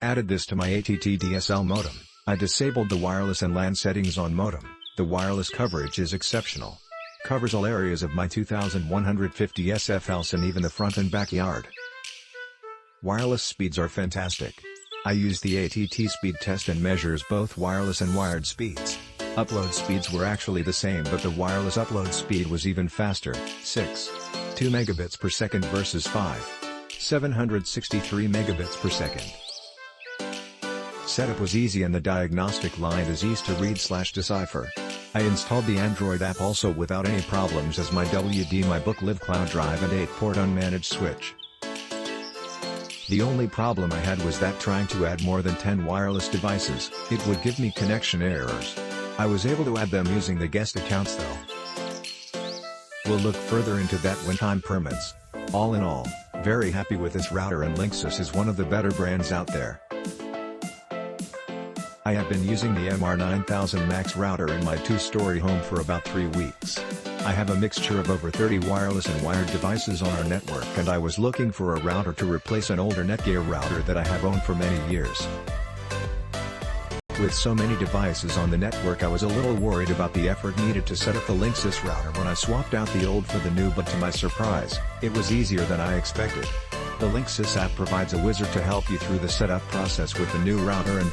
Added this to my ATT DSL modem. I disabled the wireless and LAN settings on modem. The wireless coverage is exceptional. Covers all areas of my 2150 SF house and even the front and backyard. Wireless speeds are fantastic. I used the ATT speed test and measures both wireless and wired speeds. Upload speeds were actually the same, but the wireless upload speed was even faster, 6.2 megabits per second versus 5.763 megabits per second. Setup was easy and the diagnostic line is easy to read/decipher. I installed the Android app also without any problems as my My Book Live cloud drive and 8-port unmanaged switch. The only problem I had was that trying to add more than 10 wireless devices, it would give me connection errors. I was able to add them using the guest accounts though. We'll look further into that when time permits. All in all, very happy with this router, and Linksys is one of the better brands out there. I have been using the MR9000 Max router in my 2-story home for about 3 weeks. I have a mixture of over 30 wireless and wired devices on our network, and I was looking for a router to replace an older Netgear router that I have owned for many years. With so many devices on the network, I was a little worried about the effort needed to set up the Linksys router when I swapped out the old for the new, but to my surprise, it was easier than I expected. The Linksys app provides a wizard to help you through the setup process with the new router and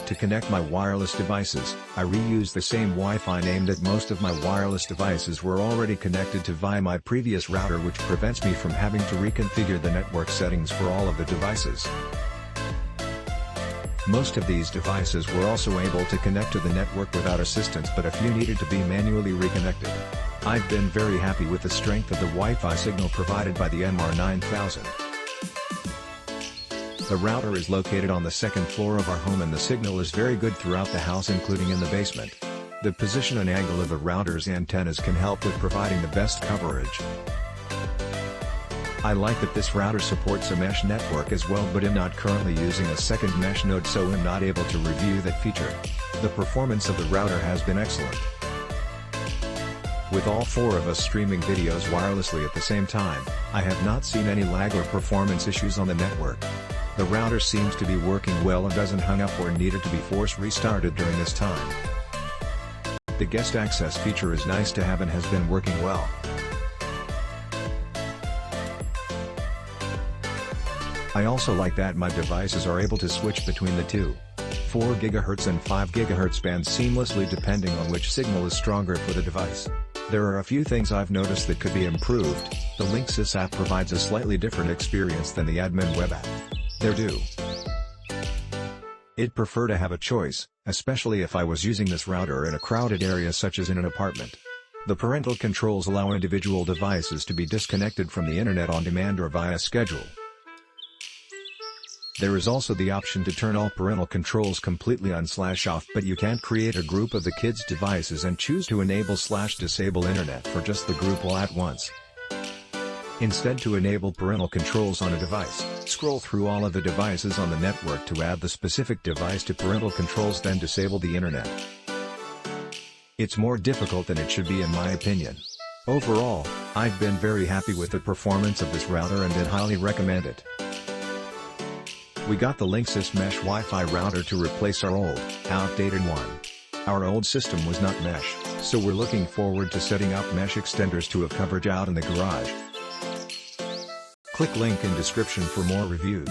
To connect my wireless devices, I reused the same Wi-Fi name that most of my wireless devices were already connected to via my previous router, which prevents me from having to reconfigure the network settings for all of the devices. Most of these devices were also able to connect to the network without assistance, but a few needed to be manually reconnected. I've been very happy with the strength of the Wi-Fi signal provided by the MR9000. The router is located on the second floor of our home and the signal is very good throughout the house, including in the basement. The position and angle of the router's antennas can help with providing the best coverage. I like that this router supports a mesh network as well, but I'm not currently using a second mesh node, so I'm not able to review that feature. The performance of the router has been excellent. With all 4 of us streaming videos wirelessly at the same time, I have not seen any lag or performance issues on the network. The router seems to be working well and doesn't hang up or needed to be force restarted during this time. The guest access feature is nice to have and has been working well. I also like that my devices are able to switch between the 4 GHz and 5 GHz bands seamlessly depending on which signal is stronger for the device. There are a few things I've noticed that could be improved. The Linksys app provides a slightly different experience than the admin web app. I'd prefer to have a choice, especially if I was using this router in a crowded area such as in an apartment. The parental controls allow individual devices to be disconnected from the internet on demand or via schedule. There is also the option to turn all parental controls completely on/off, but you can't create a group of the kids' devices and choose to enable/disable internet for just the group all at once. Instead, to enable parental controls on a device, scroll through all of the devices on the network to add the specific device to parental controls, then disable the internet. It's more difficult than it should be in my opinion. Overall, I've been very happy with the performance of this router and I'd highly recommend it. We got the Linksys Mesh Wi-Fi router to replace our old, outdated one. Our old system was not mesh, so we're looking forward to setting up mesh extenders to have coverage out in the garage. Click link in description for more reviews.